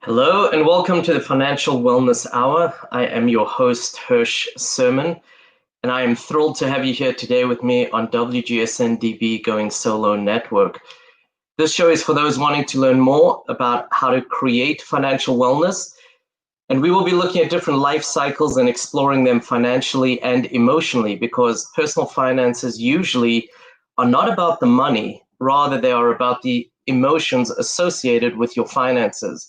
Hello and welcome to the Financial Wellness Hour. I am your host, Hirsch Sermon, and I am thrilled to have you here today with me on WGSN-DB Going Solo Network. This show is for those wanting to learn more about how to create financial wellness, and we will be looking at different life cycles and exploring them financially and emotionally, because personal finances usually are not about the money, rather they are about the emotions associated with your finances.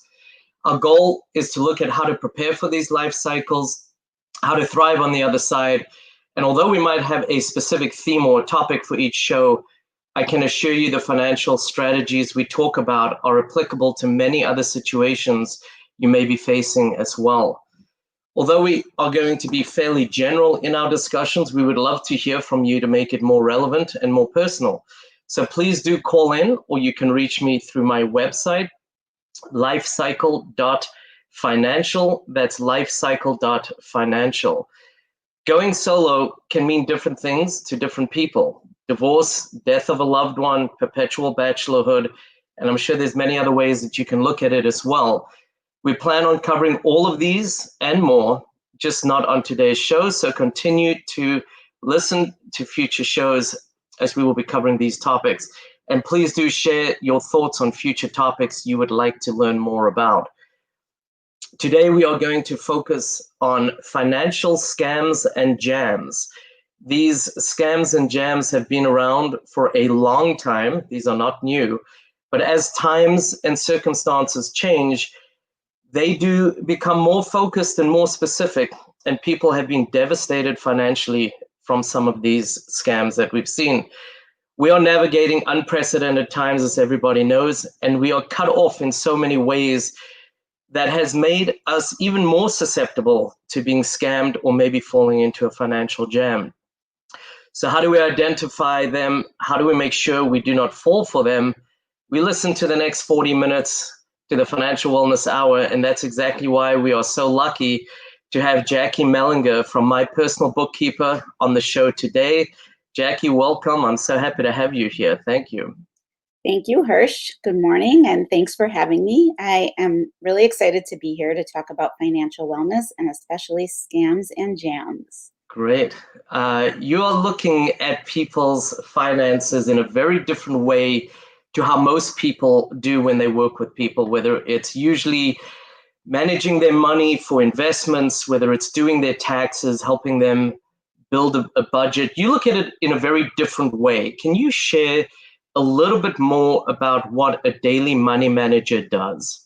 Our goal is to look at how to prepare for these life cycles, how to thrive on the other side. And although we might have a specific theme or topic for each show, I can assure you the financial strategies we talk about are applicable to many other situations you may be facing as well. Although we are going to be fairly general in our discussions, we would love to hear from you to make it more relevant and more personal. So please do call in, or you can reach me through my website, lifecycle.financial. That's lifecycle.financial. Going solo can mean different things to different people. Divorce, death of a loved one, perpetual bachelorhood, and I'm sure there's many other ways that you can look at it as well. We plan on covering all of these and more, just not on today's show, so continue to listen to future shows as we will be covering these topics. And please do share your thoughts on future topics you would like to learn more about. Today, we are going to focus on financial scams and jams. These scams and jams have been around for a long time. These are not new. But as times and circumstances change, they do become more focused and more specific, and people have been devastated financially from some of these scams that we've seen. We are navigating unprecedented times, as everybody knows, and we are cut off in so many ways that has made us even more susceptible to being scammed or maybe falling into a financial jam. So how do we identify them? How do we make sure we do not fall for them? We listen to the next 40 minutes to the Financial Wellness Hour, and that's exactly why we are so lucky to have Jackie Melinger from My Personal Bookkeeper on the show today. Jackie, welcome. I'm so happy to have you here. Thank you. Thank you, Hirsch. Good morning, and thanks for having me. I am really excited to be here to talk about financial wellness and especially scams and jams. Great. You are looking at people's finances in a very different way to how most people do when they work with people, whether it's usually managing their money for investments, whether it's doing their taxes, helping them build a budget. You look at it in a very different way. Can you share a little bit more about what a daily money manager does?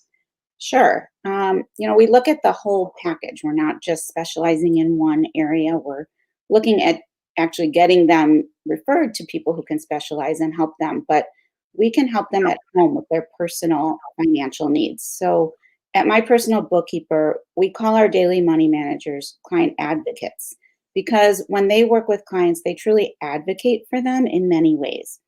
Sure. We look at the whole package. We're not just specializing in one area. We're looking at actually getting them referred to people who can specialize and help them. But we can help them at home with their personal financial needs. So at My Personal Bookkeeper, we call our daily money managers client advocates, because when they work with clients, they truly advocate for them in many ways.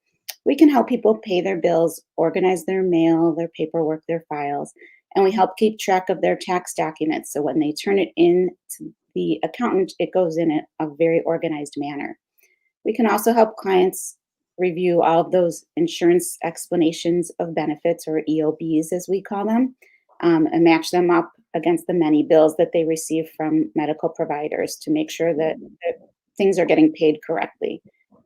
We can help people pay their bills, organize their mail, their paperwork, their files, and we help keep track of their tax documents. So when they turn it in to the accountant, it goes in a very organized manner. We can also help clients review all of those insurance explanations of benefits, or EOBs as we call them, and match them up against the many bills that they receive from medical providers to make sure that things are getting paid correctly.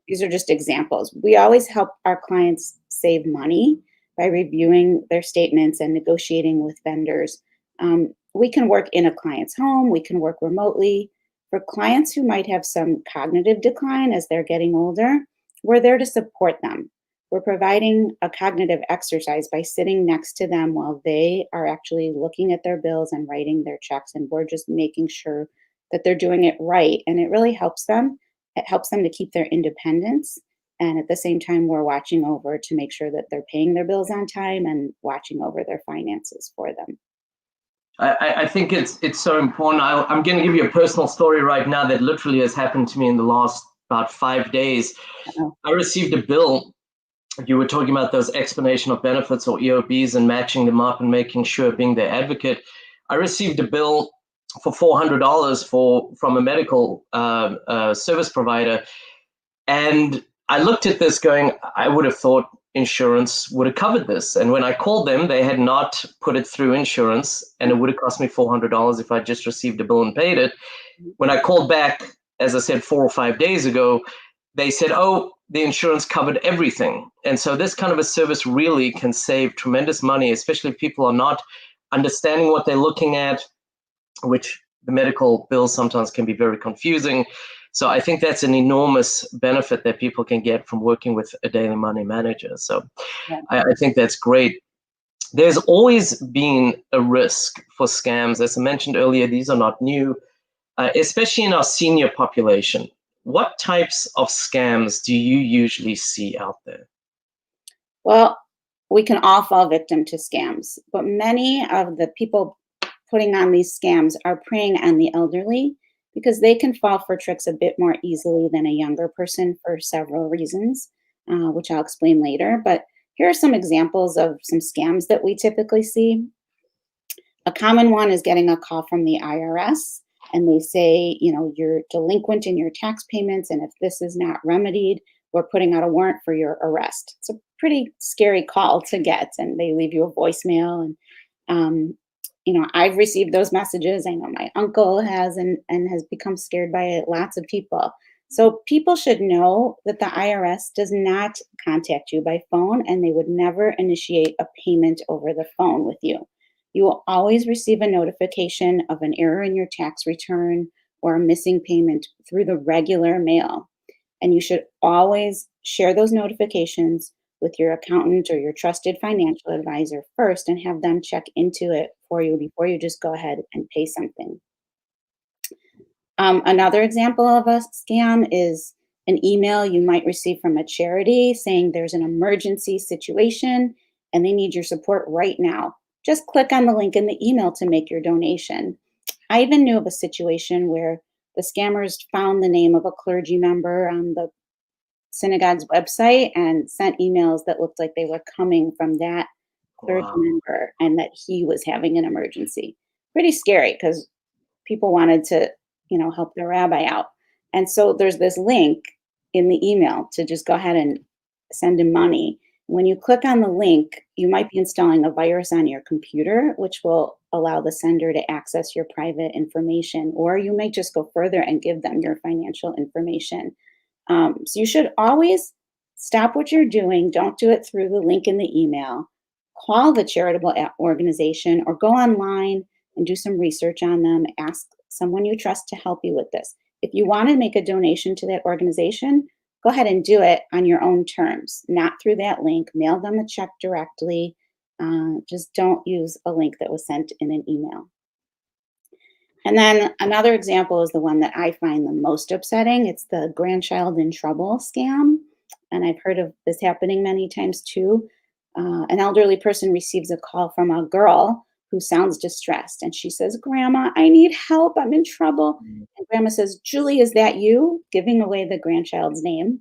These are just examples. We always help our clients save money by reviewing their statements and negotiating with vendors. We can work in a client's home. We can work remotely. For clients who might have some cognitive decline as they're getting older, we're there to support them. We're providing a cognitive exercise by sitting next to them while they are actually looking at their bills and writing their checks, and we're just making sure that they're doing it right. And it really helps them. It helps them to keep their independence. And at the same time, we're watching over to make sure that they're paying their bills on time and watching over their finances for them. I think it's so important. I'm going to give you a personal story right now that literally has happened to me in the last about 5 days. I received a bill. You were talking about those explanation of benefits, or EOBs, and matching them up and making sure, being their advocate. I received a bill for $400 from a medical service provider, and I looked at this going, I would have thought insurance would have covered this. And when I called them, they had not put it through insurance, and it would have cost me $400 if I just received a bill and paid it. When I called back, as I said, 4 or 5 days ago, they said, oh, the insurance covered everything. And so this kind of a service really can save tremendous money, especially if people are not understanding what they're looking at, which the medical bills sometimes can be very confusing. So I think that's an enormous benefit that people can get from working with a daily money manager. So Yeah. I think that's great. There's always been a risk for scams. As I mentioned earlier, these are not new, especially in our senior population. What types of scams do you usually see out there? Well, we can all fall victim to scams, but many of the people putting on these scams are preying on the elderly because they can fall for tricks a bit more easily than a younger person for several reasons, which I'll explain later. But here are some examples of some scams that we typically see. A common one is getting a call from the IRS, and they say, you're delinquent in your tax payments, and if this is not remedied, we're putting out a warrant for your arrest. It's a pretty scary call to get, and they leave you a voicemail. And I've received those messages. I know my uncle has, and has become scared by it. Lots of people. So people should know that the IRS does not contact you by phone, and they would never initiate a payment over the phone with you. You will always receive a notification of an error in your tax return or a missing payment through the regular mail. And you should always share those notifications with your accountant or your trusted financial advisor first and have them check into it for you before you just go ahead and pay something. Another example of a scam is an email you might receive from a charity saying there's an emergency situation and they need your support right now. Just click on the link in the email to make your donation. I even knew of a situation where the scammers found the name of a clergy member on the synagogue's website and sent emails that looked like they were coming from that clergy Wow. member and that he was having an emergency. Pretty scary because people wanted to, help their rabbi out. And so there's this link in the email to just go ahead and send him money. When you click on the link, you might be installing a virus on your computer, which will allow the sender to access your private information, or you may just go further and give them your financial information. So you should always stop what you're doing. Don't do it through the link in the email. Call the charitable organization or go online and do some research on them. Ask someone you trust to help you with this. If you want to make a donation to that organization, go ahead and do it on your own terms, not through that link. Mail them a check directly. Just don't use a link that was sent in an email. And then another example is the one that I find the most upsetting. It's the grandchild in trouble scam. And I've heard of this happening many times too. An elderly person receives a call from a girl who sounds distressed. And she says, "Grandma, I need help. I'm in trouble." And Grandma says, "Julie, is that you?" Giving away the grandchild's name.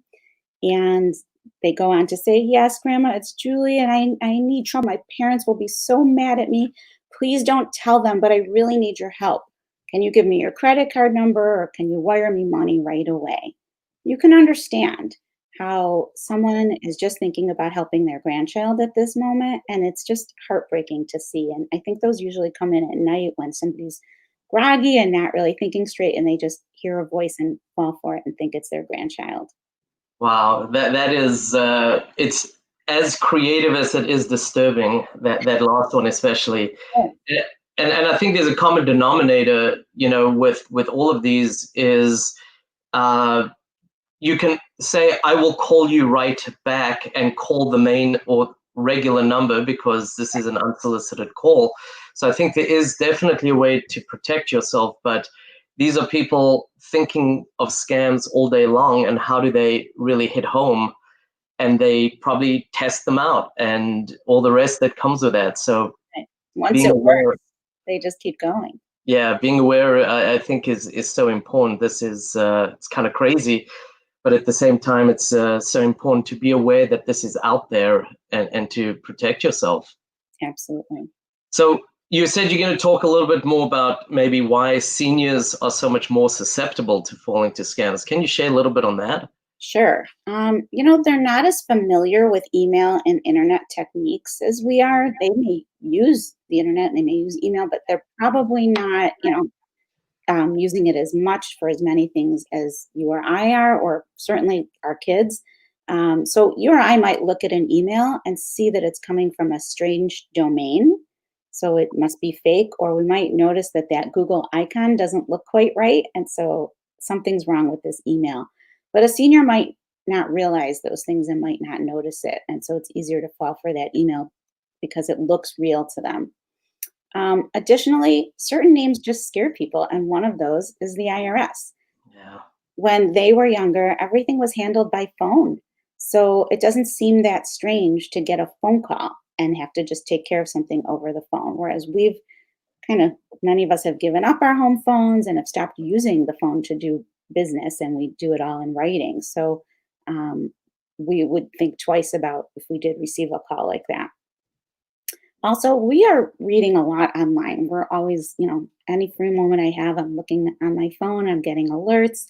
And they go on to say, "Yes, Grandma, it's Julie, and I need trouble. My parents will be so mad at me. Please don't tell them, but I really need your help. Can you give me your credit card number or can you wire me money right away?" You can understand how someone is just thinking about helping their grandchild at this moment, and it's just heartbreaking to see. And I think those usually come in at night when somebody's groggy and not really thinking straight, and they just hear a voice and fall for it and think it's their grandchild. Wow, that is it's as creative as it is disturbing, that last one especially. Yeah. And I think there's a common denominator, with all of these is you can say, "I will call you right back," and call the main or regular number because this is an unsolicited call. So I think there is definitely a way to protect yourself, but these are people thinking of scams all day long, and how do they really hit home? And they probably test them out and all the rest that comes with that. So Once being it aware, works, they just keep going. yeah, being aware, I think is so important. This is it's kind of crazy, but at the same time, it's so important to be aware that this is out there and to protect yourself. Absolutely. So you said you're going to talk a little bit more about maybe why seniors are so much more susceptible to falling to scams. Can you share a little bit on that? Sure. They're not as familiar with email and internet techniques as we are. They may use the internet and they may use email, but they're probably not, using it as much for as many things as you or I are, or certainly our kids. So you or I might look at an email and see that it's coming from a strange domain. So it must be fake, or we might notice that that Google icon doesn't look quite right. And so something's wrong with this email. But a senior might not realize those things and might not notice it. And so it's easier to fall for that email because it looks real to them. Additionally, certain names just scare people, and one of those is the IRS. Yeah. When they were younger, everything was handled by phone. So it doesn't seem that strange to get a phone call and have to just take care of something over the phone. Whereas many of us have given up our home phones and have stopped using the phone to do business, and we do it all in writing. So we would think twice about if we did receive a call like that. Also, we are reading a lot online. We're always, any free moment I have, I'm looking on my phone, I'm getting alerts.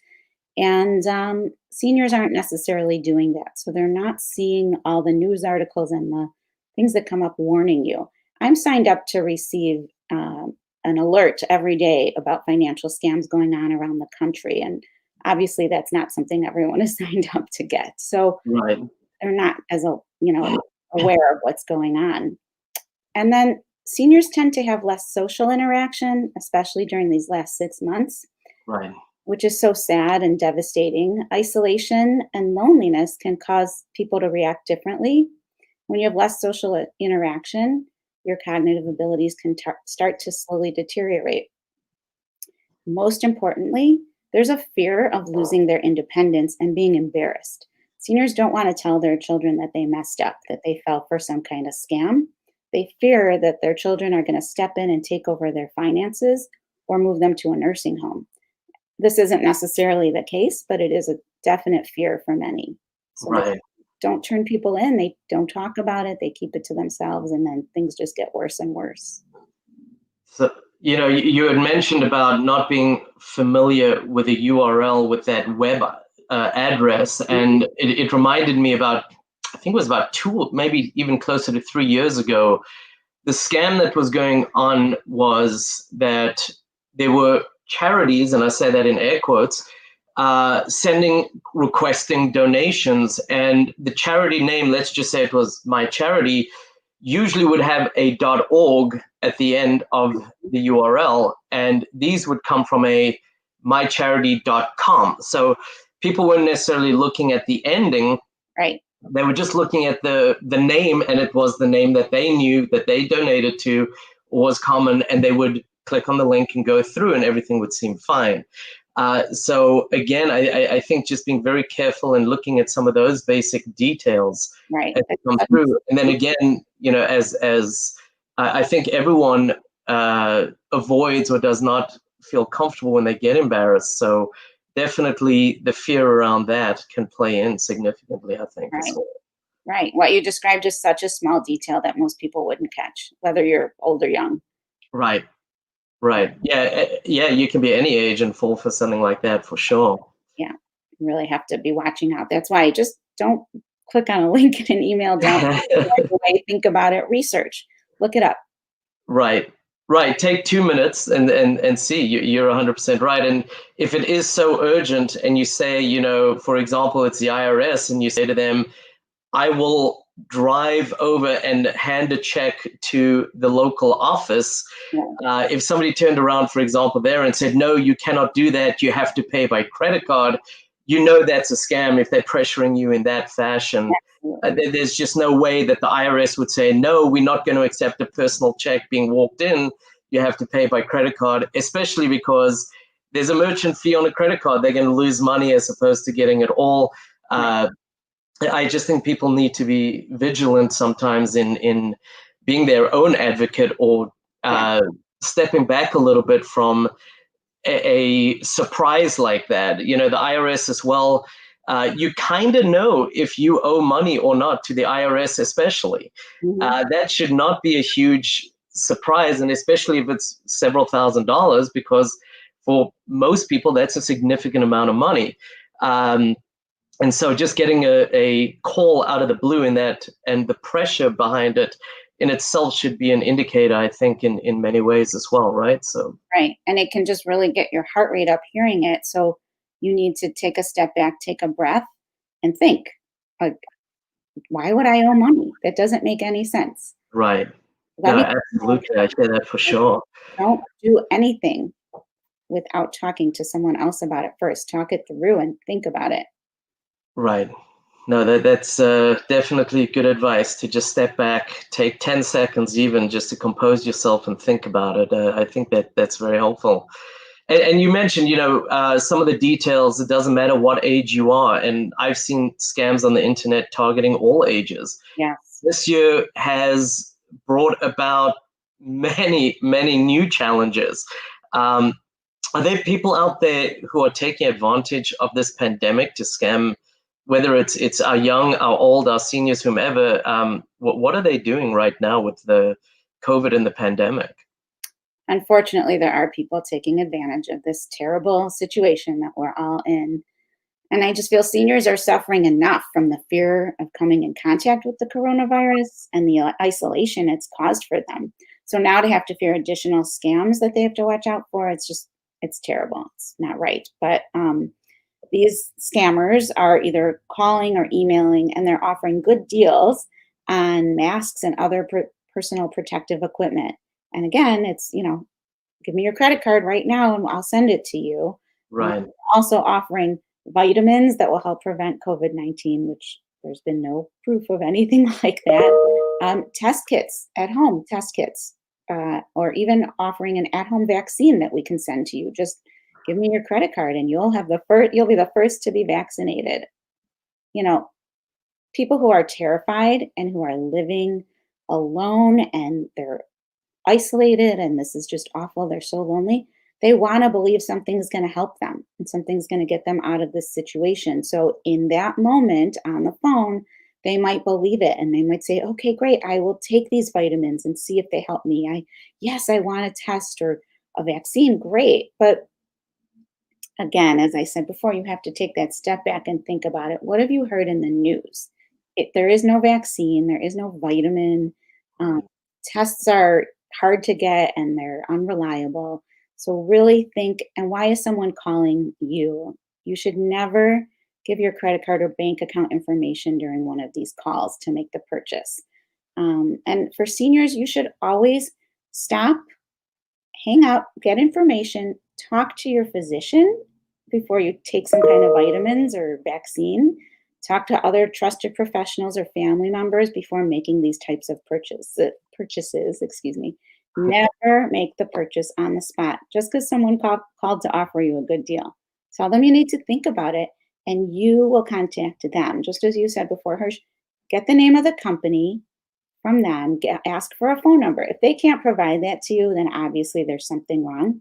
And seniors aren't necessarily doing that. So they're not seeing all the news articles and the things that come up warning you. I'm signed up to receive an alert every day about financial scams going on around the country. And obviously, that's not something everyone is signed up to get. So Right. they're not as aware of what's going on. And then seniors tend to have less social interaction, especially during these last 6 months, Right. which is so sad and devastating. Isolation and loneliness can cause people to react differently. When you have less social interaction, your cognitive abilities can start to slowly deteriorate. Most importantly, there's a fear of losing their independence and being embarrassed. Seniors don't want to tell their children that they messed up, that they fell for some kind of scam. They fear that their children are going to step in and take over their finances or move them to a nursing home. This isn't necessarily the case, but it is a definite fear for many. So they Right. don't turn people in, they don't talk about it, they keep it to themselves, and then things just get worse and worse. So, you had mentioned about not being familiar with a URL with that web address, and it reminded me about, I think it was about 2, maybe even closer to 3 years ago. The scam that was going on was that there were charities, and I say that in air quotes, requesting donations, and the charity name, let's just say it was My Charity, usually would have a .org at the end of the URL, and these would come from a mycharity.com. So people weren't necessarily looking at the ending. Right. They were just looking at the name, and it was the name that they knew that they donated to was common, and they would click on the link and go through, and everything would seem fine. So again, I think just being very careful and looking at some of those basic details Right. as they come through. And then again, as I think everyone avoids or does not feel comfortable when they get embarrassed. So definitely the fear around that can play in significantly, I think. Right. Right. What you described is such a small detail that most people wouldn't catch, whether you're old or young. Right. Right. Yeah. Yeah. You can be any age and fall for something like that for sure. Yeah. You really have to be watching out. That's why just don't click on a link in an email. Don't right away, think about it, research, look it up. Right. Right. Take 2 minutes and see. You're 100% right. And if it is so urgent and you say, for example, it's the IRS, and you say to them, I will drive over and hand a check to the local office. Yeah. If somebody turned around, for example, there and said, no, you cannot do that, you have to pay by credit card, that's a scam if they're pressuring you in that fashion. There's just no way that the IRS would say, no, we're not going to accept a personal check being walked in. You have to pay by credit card, especially because there's a merchant fee on a credit card. They're going to lose money as opposed to getting it all. I just think people need to be vigilant sometimes in being their own advocate, or stepping back a little bit from a surprise like that. The IRS as well, you kind of know if you owe money or not to the IRS, especially. That should not be a huge surprise, and especially if it's several $1,000s, because for most people, that's a significant amount of money. And so just getting a call out of the blue in that, and the pressure behind it in itself should be an indicator, I think, in many ways as well, right? So Right. And it can just really get your heart rate up hearing it. So you need to take a step back, take a breath, and think, like, why would I owe money? That doesn't make any sense. right. Let No, me absolutely. I say that for sure. don't do anything without talking to someone else about it first. Talk it through and think about it. Right. No, that's definitely good advice to just step back, take 10 seconds even just to compose yourself and think about it. I think that's very helpful. And you mentioned, some of the details. It doesn't matter what age you are. And I've seen scams on the internet targeting all ages. Yes. This year has brought about many, many new challenges. Um, are there people out there who are taking advantage of this pandemic to scam, whether it's our young, our old, our seniors, whomever? What are they doing right now with the COVID and the pandemic? Unfortunately, there are people taking advantage of this terrible situation that we're all in. And I just feel seniors are suffering enough from the fear of coming in contact with the coronavirus and the isolation it's caused for them. So now to have to fear additional scams that they have to watch out for, it's terrible. It's not right. But these scammers are either calling or emailing, and they're offering good deals on masks and other personal protective equipment. And again, it's, give me your credit card right now and I'll send it to you. Right. Also offering vitamins that will help prevent COVID-19, which there's been no proof of anything like that. Test kits at home, or even offering an at-home vaccine that we can send to you. Just give me your credit card and you'll be the first to be vaccinated. You know, people who are terrified and who are living alone and they're isolated and this is just awful, they're so lonely, they want to believe something's going to help them and something's going to get them out of this situation. So in that moment on the phone, they might believe it and they might say, okay, great, I will take these vitamins and see if they help me. Yes, I want a test or a vaccine, great. But again, as I said before, you have to take that step back and think about it. What have you heard in the news? There is no vaccine, there is no vitamin. Um, Tests are hard to get and they're unreliable. So really think, and why is someone calling you? You should never give your credit card or bank account information during one of these calls to make the purchase. And for seniors, you should always stop, hang up, get information, talk to your physician before you take some kind of vitamins or vaccine. Talk to other trusted professionals or family members before making these types of purchases. Excuse me. Never make the purchase on the spot just because someone called to offer you a good deal. Tell them you need to think about it and you will contact them. Just as you said before, Hirsch, get the name of the company from them, ask for a phone number. If they can't provide that to you, then obviously there's something wrong.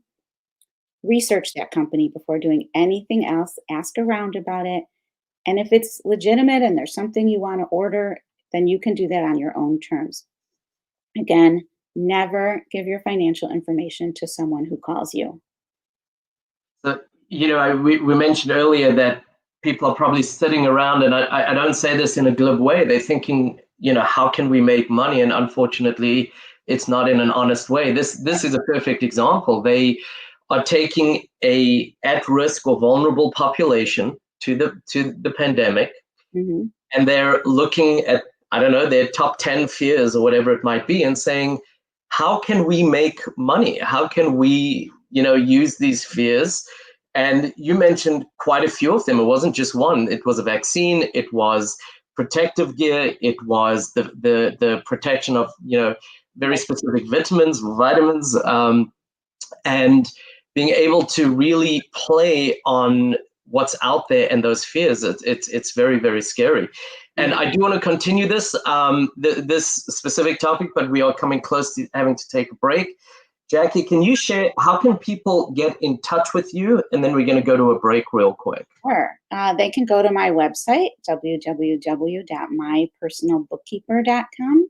Research that company before doing anything else. Ask around about it. And if it's legitimate and there's something you want to order, then you can do that on your own terms. Again, never give your financial information to someone who calls you. So, we mentioned earlier that people are probably sitting around, and I don't say this in a glib way. They're thinking, how can we make money? And unfortunately, it's not in an honest way. This is a perfect example. They are taking a at-risk or vulnerable population to the pandemic, hmm and they're looking at, I don't know, their top 10 fears or whatever it might be, and saying, how can we make money? How can we, use these fears? And you mentioned quite a few of them. It wasn't just one. It was a vaccine. It was protective gear. It was the protection of, very specific vitamins, and being able to really play on what's out there and those fears. It's very, very scary. And I do want to continue this specific topic, but we are coming close to having to take a break. Jackie, can you share, how can people get in touch with you? And then we're going to go to a break real quick. Sure. They can go to my website, www.mypersonalbookkeeper.com,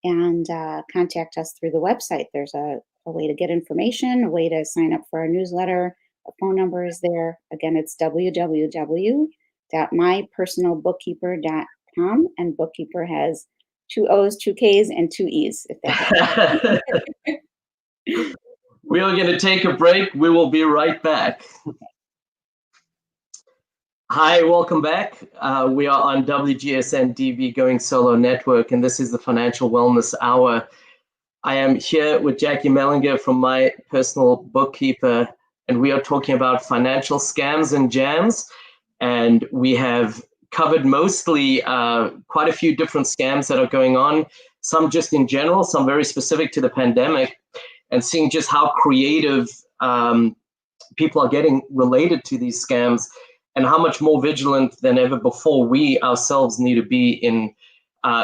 and contact us through the website. There's a way to get information, a way to sign up for our newsletter. A phone number is there. Again, it's www www.mypersonalbookkeeper.com, and bookkeeper has 2 O's, 2 K's, and 2 E's, if that helps. We are going to take a break. We will be right back. Hi, welcome back. We are on WGSN-DB Going Solo Network, and this is the Financial Wellness Hour. I am here with Jackie Melinger from My Personal Bookkeeper, and we are talking about financial scams and jams. And we have covered mostly quite a few different scams that are going on, some just in general, some very specific to the pandemic, and seeing just how creative people are getting related to these scams, and how much more vigilant than ever before we ourselves need to be in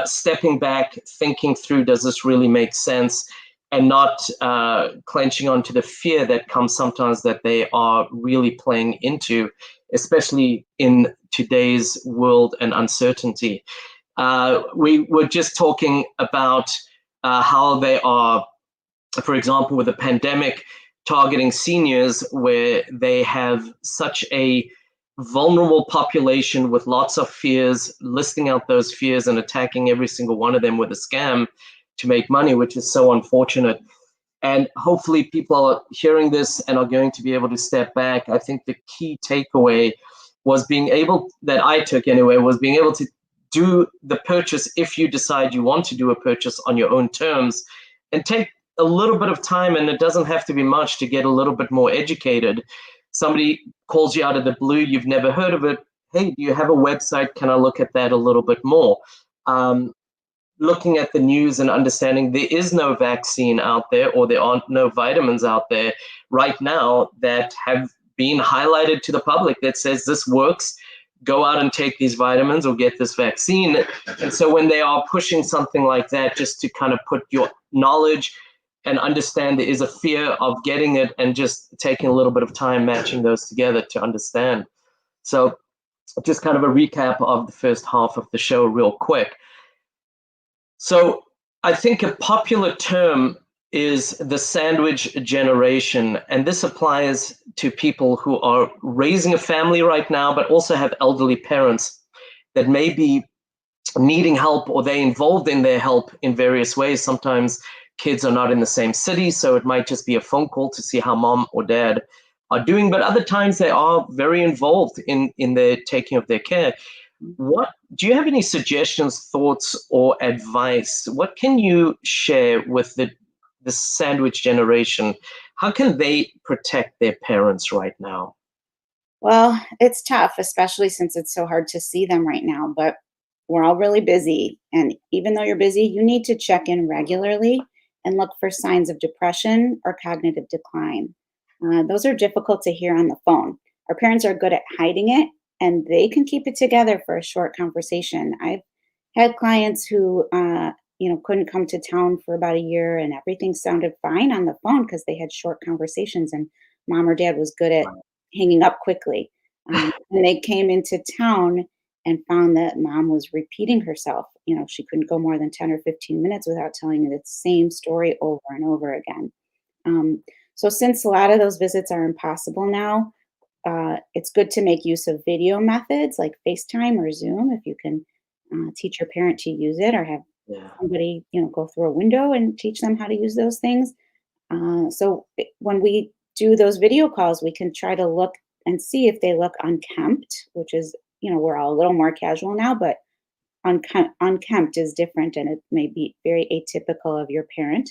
stepping back, thinking through, does this really make sense, and not clenching onto the fear that comes sometimes that they are really playing into, especially in today's world and uncertainty. We were just talking about how they are, for example, with the pandemic, targeting seniors, where they have such a vulnerable population with lots of fears, listing out those fears and attacking every single one of them with a scam to make money, which is so unfortunate. And hopefully people are hearing this and are going to be able to step back. I think the key takeaway was that I took anyway, was being able to do the purchase if you decide you want to do a purchase on your own terms, and take a little bit of time, and it doesn't have to be much, to get a little bit more educated. Somebody calls you out of the blue, you've never heard of it. Hey, do you have a website? Can I look at that a little bit more? Looking at the news and understanding there is no vaccine out there, or there aren't no vitamins out there right now that have been highlighted to the public that says this works, go out and take these vitamins or get this vaccine. And so when they are pushing something like that, just to kind of put your knowledge and understand there is a fear of getting it, and just taking a little bit of time matching those together to understand. So just kind of a recap of the first half of the show real quick. So I think a popular term is the sandwich generation, and this applies to people who are raising a family right now, but also have elderly parents that may be needing help, or they're involved in their help in various ways. Sometimes kids are not in the same city, so it might just be a phone call to see how mom or dad are doing, but other times they are very involved in the taking of their care. What do you have any suggestions, thoughts, or advice? What can you share with the sandwich generation? How can they protect their parents right now? Well, it's tough, especially since it's so hard to see them right now, but we're all really busy. And even though you're busy, you need to check in regularly and look for signs of depression or cognitive decline. Those are difficult to hear on the phone. Our parents are good at hiding it, and they can keep it together for a short conversation. I've had clients who, couldn't come to town for about a year, and everything sounded fine on the phone because they had short conversations, and mom or dad was good at hanging up quickly. And they came into town and found that mom was repeating herself. She couldn't go more than 10 or 15 minutes without telling the same story over and over again. So since a lot of those visits are impossible now, it's good to make use of video methods like FaceTime or Zoom if you can teach your parent to use it, or have somebody go through a window and teach them how to use those things. When we do those video calls, we can try to look and see if they look unkempt, which is, we're all a little more casual now, but unkempt is different, and it may be very atypical of your parent.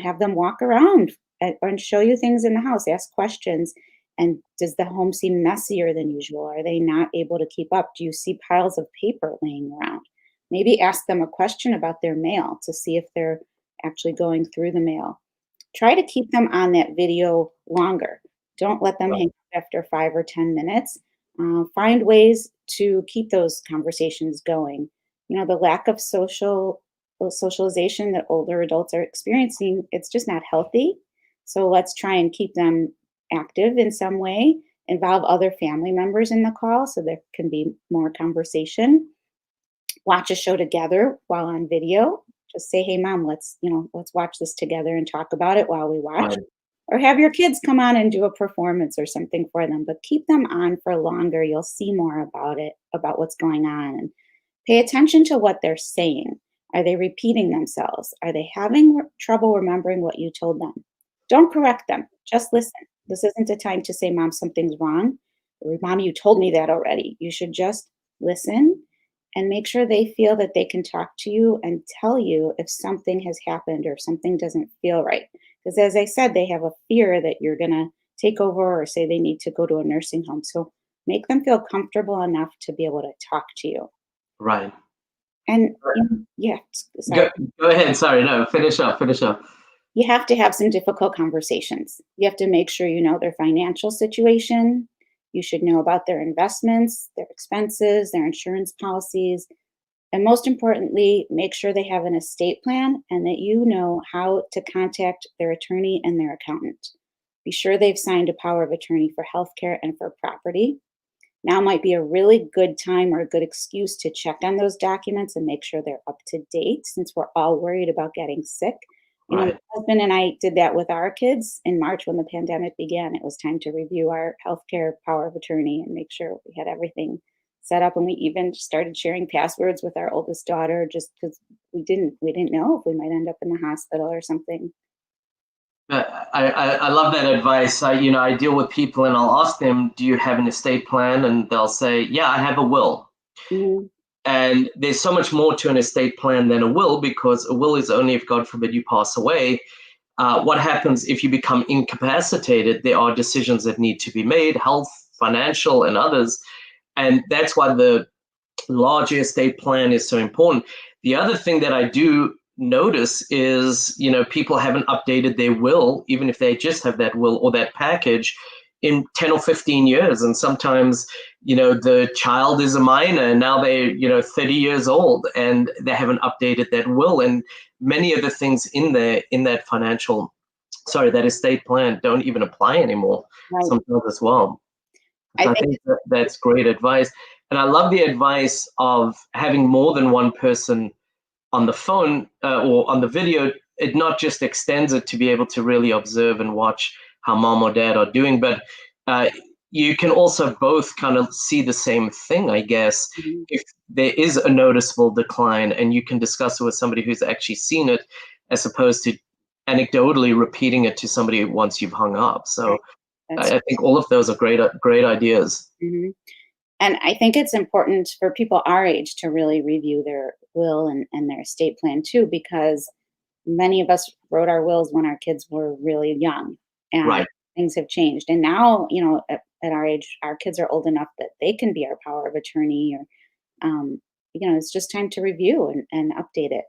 Have them walk around and show you things in the house, ask questions. And does the home seem messier than usual? Are they not able to keep up? Do you see piles of paper laying around? Maybe ask them a question about their mail to see if they're actually going through the mail. Try to keep them on that video longer. Don't let them hang up after 5 or 10 minutes. Find ways to keep those conversations going. The lack of socialization that older adults are experiencing, it's just not healthy. So let's try and keep them active in some way. Involve other family members in the call so there can be more conversation. Watch a show together while on video. Just say, hey mom, let's watch this together and talk about it while we watch. or have your kids come on and do a performance or something for them, but keep them on for longer. You'll see more about it, about what's going on, and pay attention to what they're saying. Are they repeating themselves? Are they having trouble remembering what you told them? Don't correct them. Just listen. This isn't a time to say, Mom, something's wrong. Or, Mom, you told me that already. You should just listen and make sure they feel that they can talk to you and tell you if something has happened or if something doesn't feel right. Because as I said, they have a fear that you're going to take over or say they need to go to a nursing home. So make them feel comfortable enough to be able to talk to you. Right. And yeah, Go, sorry. go ahead. Sorry. No, finish up. Finish up. You have to have some difficult conversations. You have to make sure you know their financial situation. You should know about their investments, their expenses, their insurance policies, and most importantly, make sure they have an estate plan and that you know how to contact their attorney and their accountant. Be sure they've signed a power of attorney for healthcare and for property. Now might be a really good time or a good excuse to check on those documents and make sure they're up to date since we're all worried about getting sick. My Right. husband and I did that with our kids in March when the pandemic began. It was time to review our healthcare power of attorney and make sure we had everything set up. And we even started sharing passwords with our oldest daughter just because we didn't know if we might end up in the hospital or something. I love that advice. I deal with people and I'll ask them, do you have an estate plan? And they'll say, yeah, I have a will. Mhm. And there's so much more to an estate plan than a will, because a will is only if, God forbid, you pass away. What happens if you become incapacitated? There are decisions that need to be made, health, financial, and others. And that's why the large estate plan is so important. The other thing that I do notice is, people haven't updated their will, even if they just have that will or that package in 10 or 15 years. And sometimes, the child is a minor and now they're, 30 years old and they haven't updated that will. And many of the things in there, in that that estate plan don't even apply anymore Right. sometimes as well. I So I think think that's great advice. And I love the advice of having more than one person on the phone or on the video. It not just extends it to be able to really observe and watch how mom or dad are doing, but uh, you can also both kind of see the same thing, I guess, mhm. if there is a noticeable decline and you can discuss it with somebody who's actually seen it as opposed to anecdotally repeating it to somebody once you've hung up. So Right. That's I think all of those are great ideas. mhm. And I think it's important for people our age to really review their will and their estate plan too, because many of us wrote our wills when our kids were really young and Right. things have changed. And now, at our age, our kids are old enough that they can be our power of attorney or, it's just time to review and update it.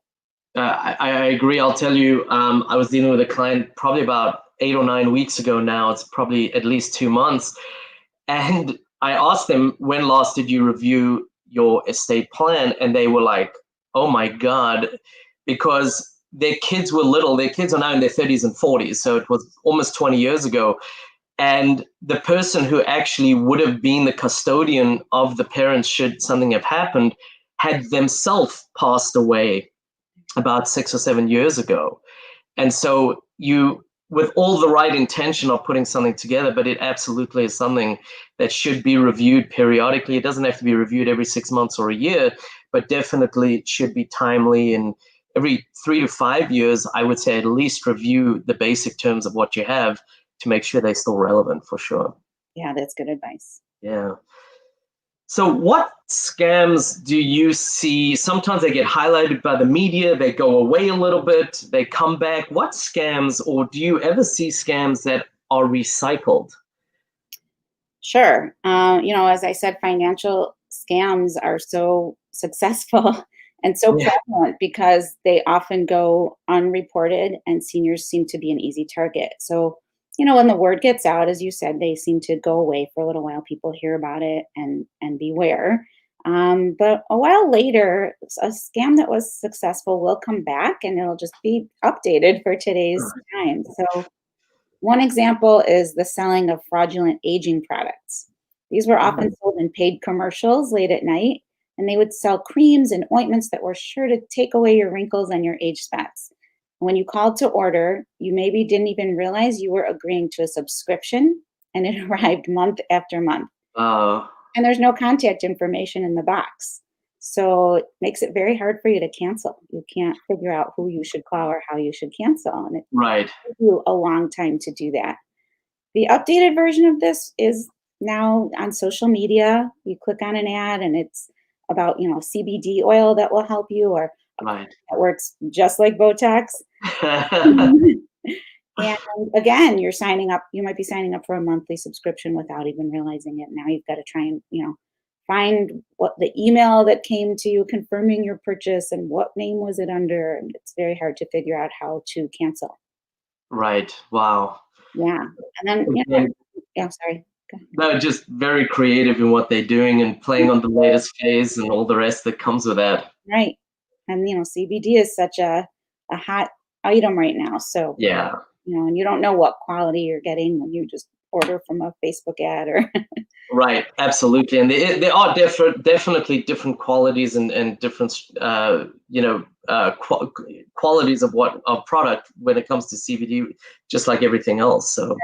I agree. I'll tell you, I was dealing with a client probably about 8 or 9 weeks ago now. It's probably at least 2 months. And I asked them, when last did you review your estate plan? And they were like, oh my God, because their kids were little. Their kids are now in their 30s and 40s. So it was almost 20 years ago. And the person who actually would have been the custodian of the parents should something have happened had themselves passed away about 6 or 7 years ago. And so with all the right intention of putting something together, but it absolutely is something that should be reviewed periodically. It doesn't have to be reviewed every 6 months or a year, but definitely it should be timely. And every 3 to 5 years, I would say at least review the basic terms of what you have to make sure they're still relevant, for sure. Yeah, that's good advice. Yeah. So what scams do you see? Sometimes they get highlighted by the media, they go away a little bit, they come back. What scams, or do you ever see scams that are recycled? Sure. As I said, financial scams are so successful and so Yeah, prevalent because they often go unreported, and seniors seem to be an easy target. So, when the word gets out, as you said, they seem to go away for a little while. People hear about it and beware. But a while later, a scam that was successful will come back, and it'll just be updated for today's time. So one example is the selling of fraudulent aging products. These were often sold in paid commercials late at night, and they would sell creams and ointments that were sure to take away your wrinkles and your age spots. When you called to order, you maybe didn't even realize you were agreeing to a subscription, and it arrived month after month. Oh, And there's no contact information in the box. So it makes it very hard for you to cancel. You can't figure out who you should call or how you should cancel. And it right. takes you a long time to do that. The updated version of this is now on social media. You click on an ad and it's about, CBD oil that will help you, or Right. that works just like Botox. And again, you might be signing up for a monthly subscription without even realizing it. Now you've got to try and, find what the email that came to you confirming your purchase and what name was it under. And it's very hard to figure out how to cancel. Right. Wow. Yeah. And then, Again, yeah, sorry. they're just very creative in what they're doing and playing on the latest phase and all the rest that comes with that. Right. And, CBD is such a hot item right now. So, Yeah. and you don't know what quality you're getting when you just order from a Facebook ad or. Right, absolutely, and there are definitely different qualities and different qualities of product when it comes to CBD, just like everything else. So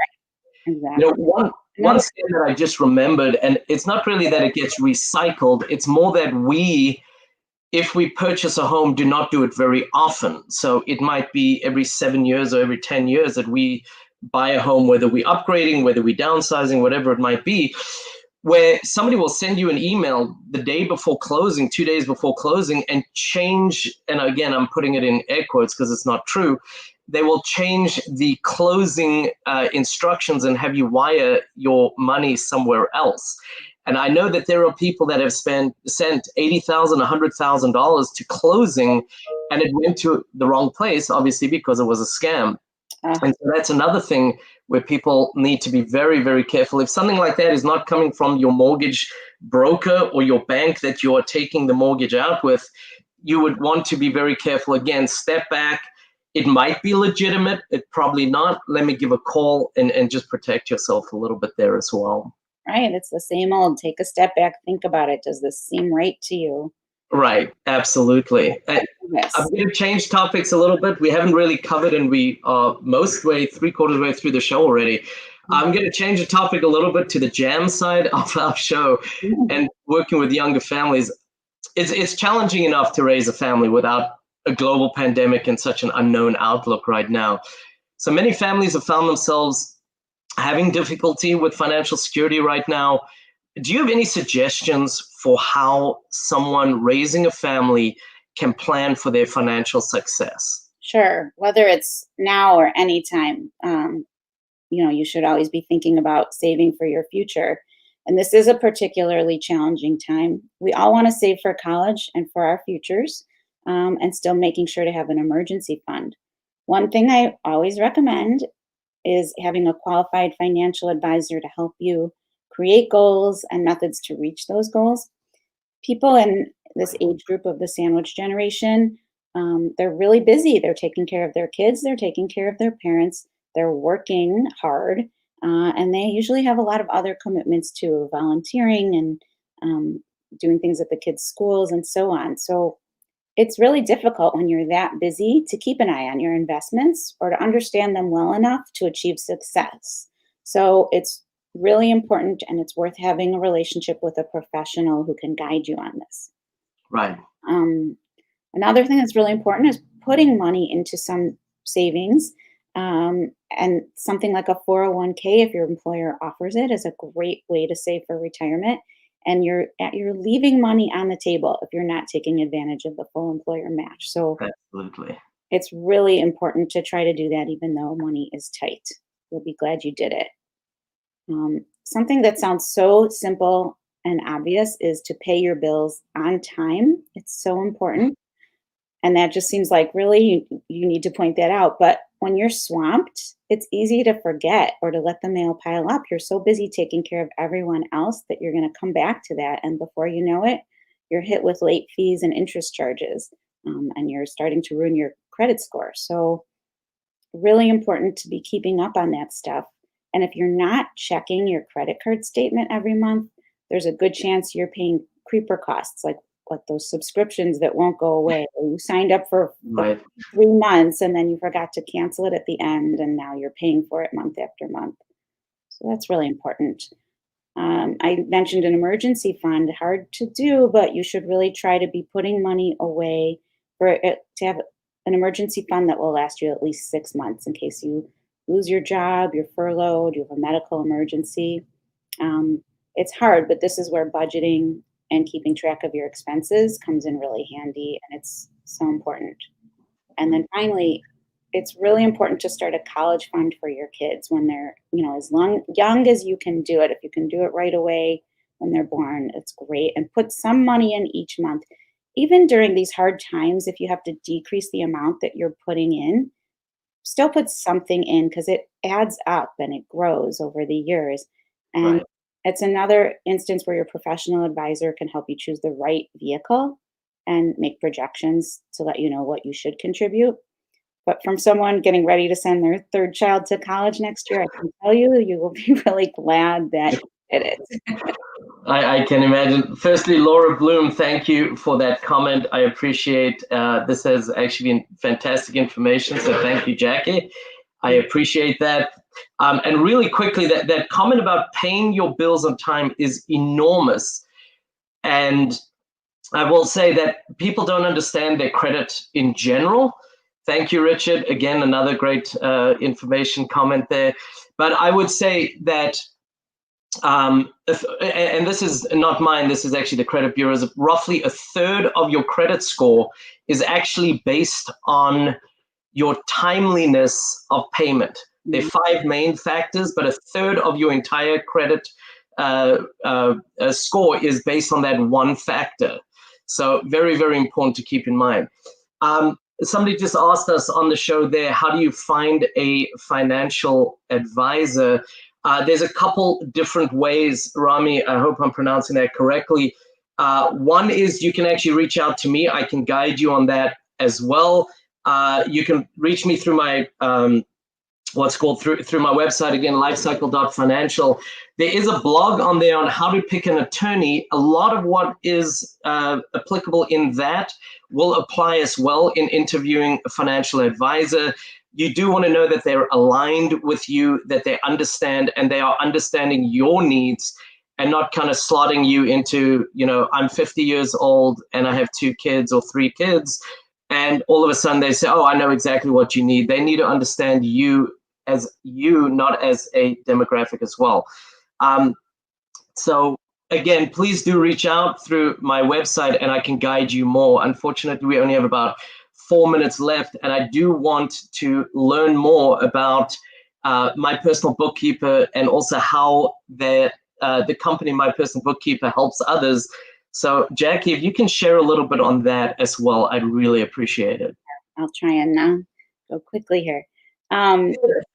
Exactly. one Another, thing that I just remembered, and it's not really that it gets recycled; it's more that if we purchase a home, do not do it very often. So it might be every 7 years or every 10 years that we buy a home, whether we're upgrading, whether we're downsizing, whatever it might be, where somebody will send you an email the day before closing, 2 days before closing, and change, and again, I'm putting it in air quotes because it's not true, they will change the closing instructions and have you wire your money somewhere else. And I know that there are people that have sent $80,000, $100,000 to closing, and it went to the wrong place, obviously, because it was a scam. And so that's another thing where people need to be very, very careful. If something like that is not coming from your mortgage broker or your bank that you are taking the mortgage out with, you would want to be very careful. Again, step back. It might be legitimate. It probably not. Let me give a call and just protect yourself a little bit there as well. right. It's the same old. Take a step back. Think about it. Does this seem right to you? Right, absolutely. I'm Yes. going to change topics a little bit. We haven't really covered, and we are most way, 3/4 way through the show already. I'm going to change the topic a little bit to the jam side of our show, and working with younger families. It's challenging enough to raise a family without a global pandemic and such an unknown outlook right now. So many families have found themselves having difficulty with financial security right now. Do you have any suggestions for how someone raising a family can plan for their financial success? Sure. Whether it's now or anytime, you should always be thinking about saving for your future. And this is a particularly challenging time. We all want to save for college and for our futures, and still making sure to have an emergency fund. One thing I always recommend is having a qualified financial advisor to help you create goals and methods to reach those goals. People in this age group of the sandwich generation, they're really busy. They're taking care of their kids, they're taking care of their parents, they're working hard, and they usually have a lot of other commitments too, volunteering and doing things at the kids' schools and so on. So it's really difficult when you're that busy to keep an eye on your investments or to understand them well enough to achieve success. So it's really important, and it's worth having a relationship with a professional who can guide you on this. Right. Um, Another thing that's really important is putting money into some savings. And something like a 401k, if your employer offers it, is a great way to save for retirement. And you're leaving money on the table if you're not taking advantage of the full employer match. So Absolutely. it's really important to try to do that, even though money is tight. You'll be glad you did it. Something that sounds so simple and obvious is to pay your bills on time. It's so important. And that just seems like really you need to point that out. But when you're swamped, it's easy to forget or to let the mail pile up. You're so busy taking care of everyone else that you're going to come back to that. And before you know it, you're hit with late fees and interest charges. And you're starting to ruin your credit score. So really important to be keeping up on that stuff. And if you're not checking your credit card statement every month, there's a good chance you're paying creeper costs like like those subscriptions that won't go away. Or you signed up for Right. 3 months and then you forgot to cancel it at the end, and now you're paying for it month after month. So that's really important. I mentioned an emergency fund, hard to do, but you should really try to be putting money away for it to have an emergency fund that will last you at least 6 months in case you lose your job, you're furloughed, you have a medical emergency. It's hard, but this is where budgeting and keeping track of your expenses comes in really handy, and it's so important. And then finally, it's really important to start a college fund for your kids when they're, as young as you can do it. If you can do it right away when they're born, it's great. And put some money in each month. Even during these hard times, if you have to decrease the amount that you're putting in, still put something in because it adds up and it grows over the years. And Right. it's another instance where your professional advisor can help you choose the right vehicle and make projections to let you know what you should contribute. But from someone getting ready to send their third child to college next year, I can tell you, you will be really glad that you did it. I can imagine. Firstly, Laura Bloom, thank you for that comment. I appreciate this has actually been fantastic information. So thank you, Jackie. I appreciate that. And really quickly, that comment about paying your bills on time is enormous. And I will say that people don't understand their credit in general. Thank you, Richard. Again, another great information comment there. But I would say that and this is not mine, this is actually the credit bureau's, roughly a third of your credit score is actually based on your timeliness of payment. There are 5 main factors, but a third of your entire credit score is based on that one factor. So very, very important to keep in mind. Somebody just asked us on the show there, how do you find a financial advisor? There's a couple different ways, Rami, I hope I'm pronouncing that correctly. One is you can actually reach out to me. I can guide you on that as well. You can reach me through my through my website, again, lifecycle.financial. There is a blog on there on how to pick an attorney. A lot of what is applicable in that will apply as well in interviewing a financial advisor. You do want to know that they're aligned with you, that they understand, and they are understanding your needs and not kind of slotting you into, I'm 50 years old and I have 2 kids or 3 kids. And all of a sudden they say, oh, I know exactly what you need. They need to understand you as you, not as a demographic as well. So again, please do reach out through my website and I can guide you more. Unfortunately, we only have about 4 minutes left, and I do want to learn more about My Personal Bookkeeper and also how the company My Personal Bookkeeper helps others. So Jackie, if you can share a little bit on that as well, I'd really appreciate it. I'll try and go quickly here.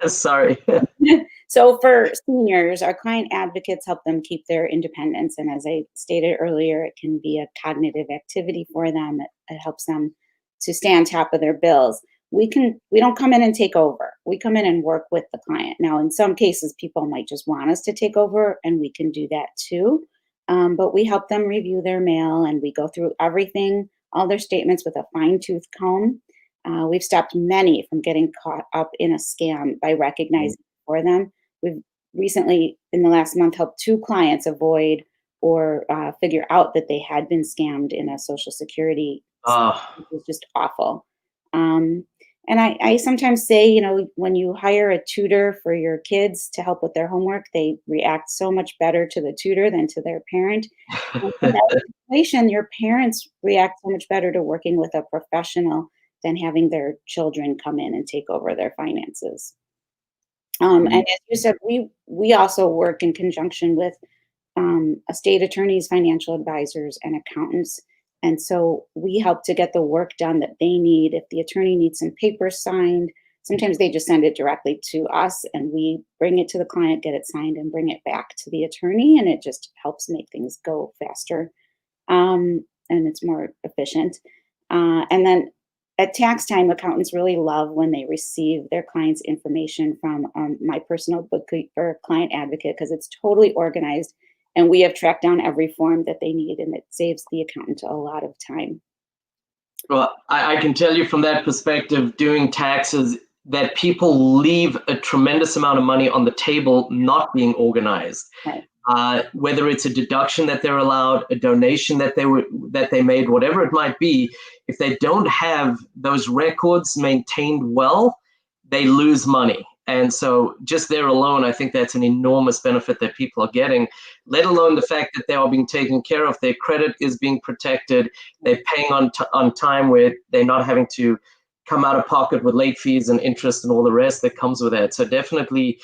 Sorry. So for seniors, our client advocates help them keep their independence. And as I stated earlier, it can be a cognitive activity for them. It helps them to stay on top of their bills. We don't come in and take over. We come in and work with the client. Now, in some cases, people might just want us to take over, and we can do that too. But we help them review their mail, and we go through everything, all their statements with a fine-tooth comb. We've stopped many from getting caught up in a scam by recognizing for them. We've recently, in the last month, helped 2 clients avoid or figure out that they had been scammed in a Social Security. It was just awful. And I sometimes say, when you hire a tutor for your kids to help with their homework, they react so much better to the tutor than to their parent. And in that situation, your parents react so much better to working with a professional than having their children come in and take over their finances. And as you said, we also work in conjunction with estate attorneys, financial advisors, and accountants. And so we help to get the work done that they need. If the attorney needs some papers signed, sometimes they just send it directly to us and we bring it to the client, get it signed, and bring it back to the attorney. And it just helps make things go faster and it's more efficient. And then at tax time, accountants really love when they receive their client's information from My Personal Bookkeeper client advocate because it's totally organized And we have tracked down every form that they need, and it saves the accountant a lot of time. Well, I can tell you from that perspective, doing taxes, that people leave a tremendous amount of money on the table not being organized. Right. Whether it's a deduction that they're allowed, a donation that they made, whatever it might be, if they don't have those records maintained well, they lose money. And so just there alone, I think that's an enormous benefit that people are getting, let alone the fact that they are being taken care of. Their credit is being protected. They're paying on time, where they're not having to come out of pocket with late fees and interest and all the rest that comes with that. So definitely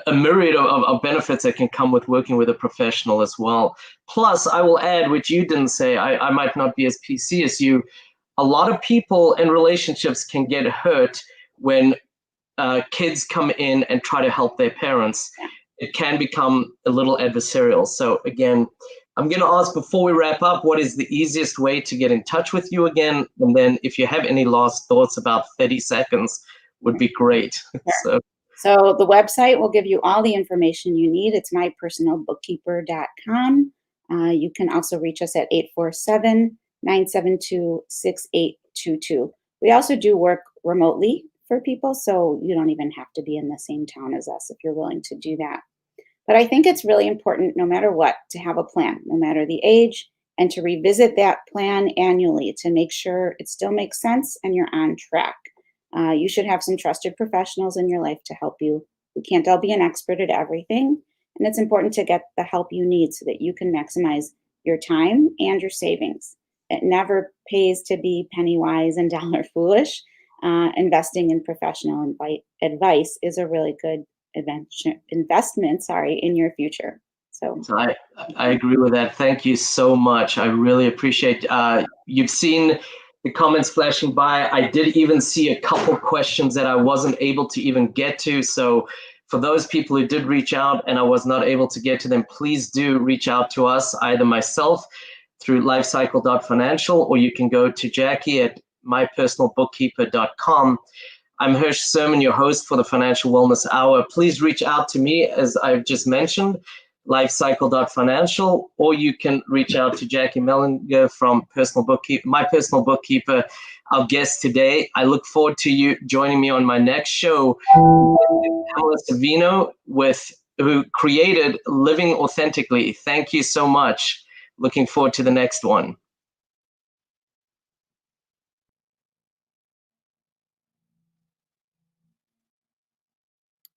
a myriad of benefits that can come with working with a professional as well. Plus, I will add, which you didn't say, I might not be as PC as you, a lot of people and relationships can get hurt when kids come in and try to help their parents. It can become a little adversarial. So again, I'm going to ask before we wrap up, what is the easiest way to get in touch with you again? And then if you have any last thoughts, about 30 seconds would be great. Sure. So the website will give you all the information you need. It's mypersonalbookkeeper.com. You can also reach us at 847-972-6822. We also do work remotely for people, so you don't even have to be in the same town as us if you're willing to do that. But I think it's really important, no matter what, to have a plan, no matter the age, and to revisit that plan annually to make sure it still makes sense and you're on track. You should have some trusted professionals in your life to help you. We can't all be an expert at everything, and it's important to get the help you need so that you can maximize your time and your savings. It never pays to be penny wise and dollar foolish. Investing in professional advice is a really good investment in your future. So I agree with that. Thank you so much. I really appreciate you've seen the comments flashing by. I did even see a couple questions that I wasn't able to even get to. So for those people who did reach out and I was not able to get to them, please do reach out to us, either myself through lifecycle.financial, or you can go to Jackie at mypersonalbookkeeper.com. I'm Hirsch Sermon, your host for the Financial Wellness Hour. Please reach out to me, as I've just mentioned, lifecycle.financial, or you can reach out to Jackie Melinger from My Personal Bookkeeper, our guest today. I look forward to you joining me on my next show, Pamela Savino, who created Living Authentically. Thank you so much. Looking forward to the next one.